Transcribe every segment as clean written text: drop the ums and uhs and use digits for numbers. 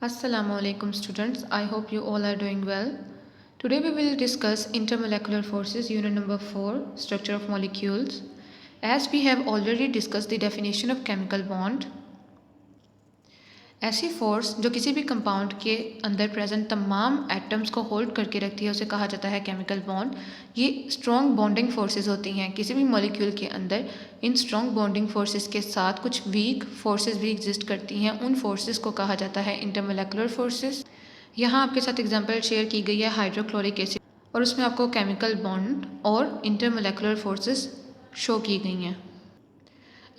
Assalamu alaikum students. I hope you all are doing well. Today we will discuss intermolecular forces unit number 4, structure of molecules. As we have already discussed the definition of chemical bond, ऐसी force जो किसी भी compound के अंदर present तमाम atoms को hold करके रखती है उसे कहा जाता है केमिकल बॉन्ड। ये स्ट्रॉन्ग बॉन्डिंग फोर्सेस होती हैं किसी भी मॉलिक्यूल के अंदर। इन स्ट्रॉन्ग बॉन्डिंग फोर्सेस के साथ कुछ वीक फोर्सेस भी एग्जिस्ट करती हैं, उन फोर्सेस को कहा जाता है इंटरमोलेकुलर फोर्सेस। यहाँ आपके साथ एग्जांपल शेयर की गई है हाइड्रोक्लोरिक एसिड और उसमें आपको केमिकल बॉन्ड और इंटरमोलेकुलर फोर्सेस शो की गई हैं।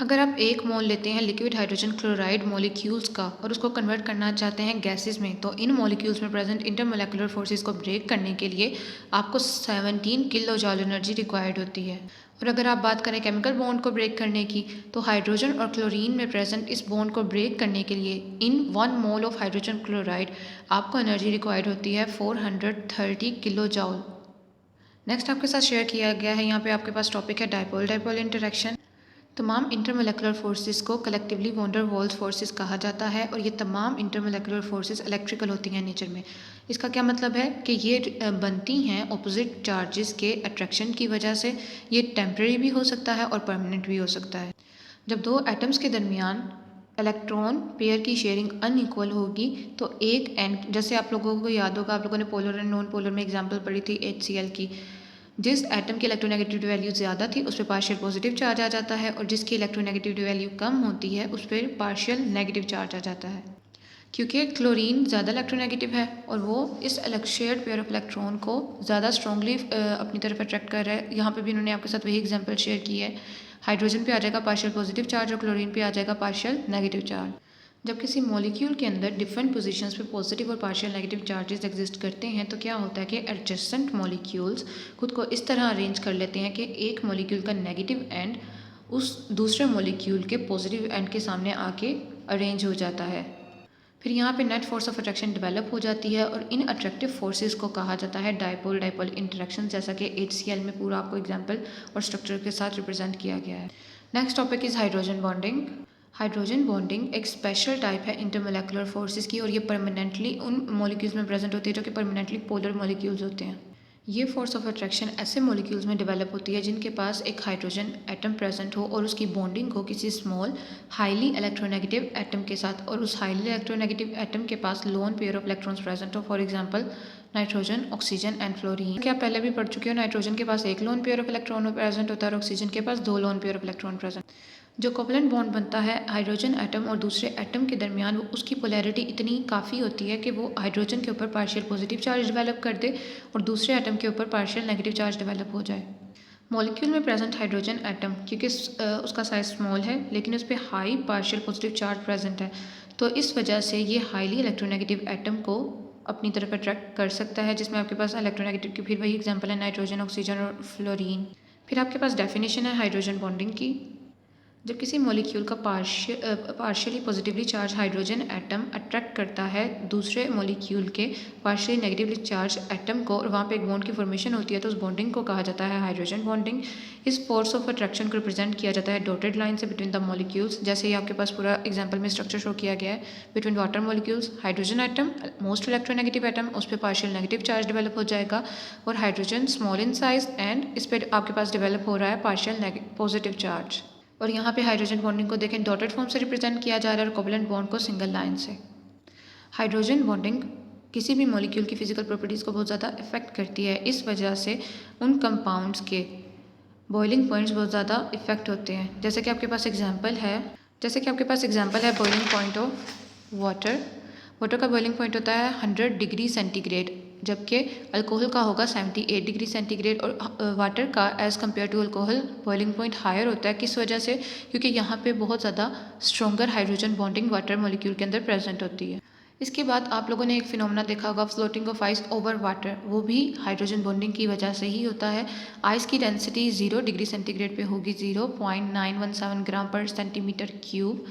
अगर आप एक मोल लेते हैं लिक्विड हाइड्रोजन क्लोराइड मॉलिक्यूल्स का और उसको कन्वर्ट करना चाहते हैं गैसेस में, तो इन मॉलिक्यूल्स में प्रेजेंट इंटरमोलेकुलर फोर्सेस को ब्रेक करने के लिए आपको 17 किलो जॉल एनर्जी रिक्वायर्ड होती है। और अगर आप बात करें केमिकल बॉन्ड को ब्रेक करने की, तो हाइड्रोजन और क्लोरीन में प्रेजेंट इस बॉन्ड को ब्रेक करने के लिए इन 1 मोल ऑफ हाइड्रोजन क्लोराइड आपको एनर्जी रिक्वायर्ड होती है 430 किलो जॉल। नेक्स्ट आपके साथ शेयर किया गया है, यहाँ पे आपके पास टॉपिक है डाइपोल डाइपोल इंटरेक्शन। तमाम इंटरमोलेकुलर फोर्सेस को collectively van der Waals forces कहा जाता है और ये तमाम इंटरमोलेकुलर फोर्सेस इलेक्ट्रिकल होती हैं नेचर में। इसका क्या मतलब है कि ये बनती हैं ऑपोजिट चार्जेस के अट्रैक्शन की वजह से। ये टेम्परेरी भी हो सकता है और परमानेंट भी हो सकता है। जब दो एटम्स के दरमियान इलेक्ट्रॉन पेयर की शेयरिंग अनइक्वल होगी तो एक एंड, जैसे आप लोगों को याद होगा, आप लोगों ने पोलर एंड नॉन पोलर में एग्जाम्पल पढ़ी थी HCl की। जिस एटम की इलेक्ट्रोनेगेटिविटी वैल्यू ज़्यादा थी उस पर पार्शियल पॉजिटिव चार्ज आ जाता है और जिसकी इलेक्ट्रोनेगेटिविटी वैल्यू कम होती है उस पर पार्शियल नेगेटिव चार्ज आ जाता है। क्योंकि क्लोरीन ज़्यादा इलेक्ट्रोनेगेटिव है और वो इस शेयर्ड पेयर ऑफ इलेक्ट्रॉन को ज़्यादा स्ट्रॉन्गली अपनी तरफ अट्रैक्ट कर रहा है। यहाँ पे भी उन्होंने आपके साथ वही एग्जांपल शेयर की है। हाइड्रोजन पे आ जाएगा पार्शियल पॉजिटिव चार्ज और क्लोरीन पे आ जाएगा पार्शियल नेगेटिव चार्ज। जब किसी मॉलिक्यूल के अंदर डिफरेंट पोजीशंस पे पॉजिटिव और पार्शियल नेगेटिव चार्जेस एग्जिस्ट करते हैं तो क्या होता है कि एडजेसेंट मॉलिक्यूल्स खुद को इस तरह अरेंज कर लेते हैं कि एक मॉलिक्यूल का नेगेटिव एंड उस दूसरे मॉलिक्यूल के पॉजिटिव एंड के सामने आके अरेंज हो जाता है। फिर यहाँ पे net force of attraction develop हो जाती है और इन अट्रैक्टिव फोर्सेस को कहा जाता है डाइपोल डाइपोल इंटरेक्शन, जैसा कि HCl में पूरा आपको एग्जांपल और स्ट्रक्चर के साथ रिप्रेजेंट किया गया है। Next topic is hydrogen bonding. Hydrogen bonding एक स्पेशल टाइप है इंटरमोलेकुलर फोर्सेस की और ये परमानेंटली उन मॉलिक्यूल्स में प्रेजेंट होती है जो कि परमानेंटली पोलर मॉलिक्यूल्स होते हैं। ये फोर्स ऑफ अट्रैक्शन ऐसे मॉलिक्यूल्स में डेवलप होती है जिनके पास एक हाइड्रोजन एटम प्रेजेंट हो और उसकी बॉन्डिंग हो किसी स्मॉल हाईली इलेक्ट्रोनेगेटिव एटम के साथ और उस हाईली इलेक्ट्रोनेगेटिव एटम के पास lone pair of electrons present हो। For example nitrogen, oxygen and fluorine. क्या पहले भी पढ़ चुके हो, नाइट्रोजन के पास एक loan pair of electron present होता है और ऑक्सीजन के पास 2 loan pair of electron present. जो कोवलेंट बॉन्ड बनता है हाइड्रोजन एटम और दूसरे एटम के दरमियान, वो उसकी पोलैरिटी इतनी काफ़ी होती है कि वो हाइड्रोजन के ऊपर पार्शियल पॉजिटिव चार्ज डेवलप कर दे और दूसरे एटम के ऊपर पार्शियल नेगेटिव चार्ज डेवलप हो जाए। मॉलिक्यूल में प्रेजेंट हाइड्रोजन एटम क्योंकि उसका साइज स्मॉल है लेकिन उस पर high partial positive charge present है, तो इस वजह से ये हाईली इलेक्ट्रोनेगेटिव एटम को अपनी तरफ अट्रैक्ट कर सकता है, जिसमें आपके पास इलेक्ट्रोनेगेटिव की फिर वही एग्जांपल है नाइट्रोजन, ऑक्सीजन और फ्लोरीन। फिर आपके पास डेफिनेशन है हाइड्रोजन बॉन्डिंग की। जब किसी मॉलिक्यूल का partially positively charge hydrogen atom attract करता है दूसरे मॉलिक्यूल के पार्शियली नेगेटिवली चार्ज एटम को और वहाँ पे एक बॉन्ड की फॉर्मेशन होती है, तो उस बॉन्डिंग को कहा जाता है हाइड्रोजन बॉन्डिंग। इस फोर्स ऑफ अट्रैक्शन को रिप्रेजेंट किया जाता है डॉटेड लाइन से बिटवीन द मॉलिक्यूल्स, जैसे ही आपके पास पूरा एग्जाम्पल में स्ट्रक्चर शो किया गया है। Between water molecules hydrogen atom most electronegative atom, उस पर पार्शियल नेगेटिव चार्ज डेवलप हो जाएगा और hydrogen small in size and इस पर आपके पास डेवलप हो रहा है पार्शियल पॉजिटिव चार्ज। और यहाँ पे हाइड्रोजन बॉन्डिंग को देखें डॉटेड फॉर्म से रिप्रेजेंट किया जा रहा है और कोवलेंट बॉन्ड को सिंगल लाइन से। हाइड्रोजन बॉन्डिंग किसी भी मॉलिक्यूल की फिजिकल प्रॉपर्टीज़ को बहुत ज़्यादा इफेक्ट करती है, इस वजह से उन कंपाउंड्स के बॉइलिंग पॉइंट्स बहुत ज़्यादा इफेक्ट होते हैं। जैसे कि आपके पास एग्जांपल है boiling point of water. Water का बॉइलिंग पॉइंट होता है 100 डिग्री सेंटीग्रेड, जबकि अल्कोहल का होगा 78 डिग्री सेंटीग्रेड। और वाटर का as compare to alcohol boiling point higher होता है। किस वजह से? क्योंकि यहाँ पे बहुत ज़्यादा stronger hydrogen bonding water molecule के अंदर प्रेजेंट होती है। इसके बाद आप लोगों ने एक फिनोमेना देखा होगा floating of ice over water, वो भी हाइड्रोजन बॉन्डिंग की वजह से ही होता है। आइस की डेंसिटी 0 डिग्री सेंटीग्रेड पे होगी 0.917 ग्राम पर सेंटीमीटर क्यूब,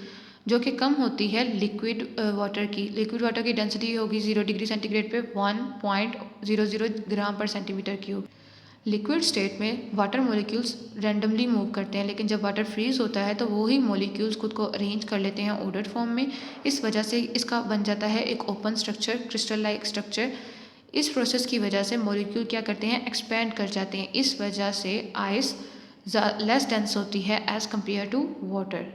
जो कि कम होती है लिक्विड वाटर की। लिक्विड वाटर की डेंसिटी होगी 0 डिग्री सेंटीग्रेड पे 1.00 ग्राम पर सेंटीमीटर क्यूब। लिक्विड स्टेट में वाटर मॉलिक्यूल्स रैंडमली मूव करते हैं, लेकिन जब वाटर फ्रीज होता है तो वो ही मॉलिक्यूल्स खुद को अरेंज कर लेते हैं ऑर्डर फॉर्म में। इस वजह से इसका बन जाता है एक open structure, crystal like structure. इस प्रोसेस की वजह से मॉलिक्यूल क्या करते हैं, एक्सपैंड कर जाते हैं। इस वजह से आइस लेस डेंस होती है एज़ कम्पेयर टू वाटर।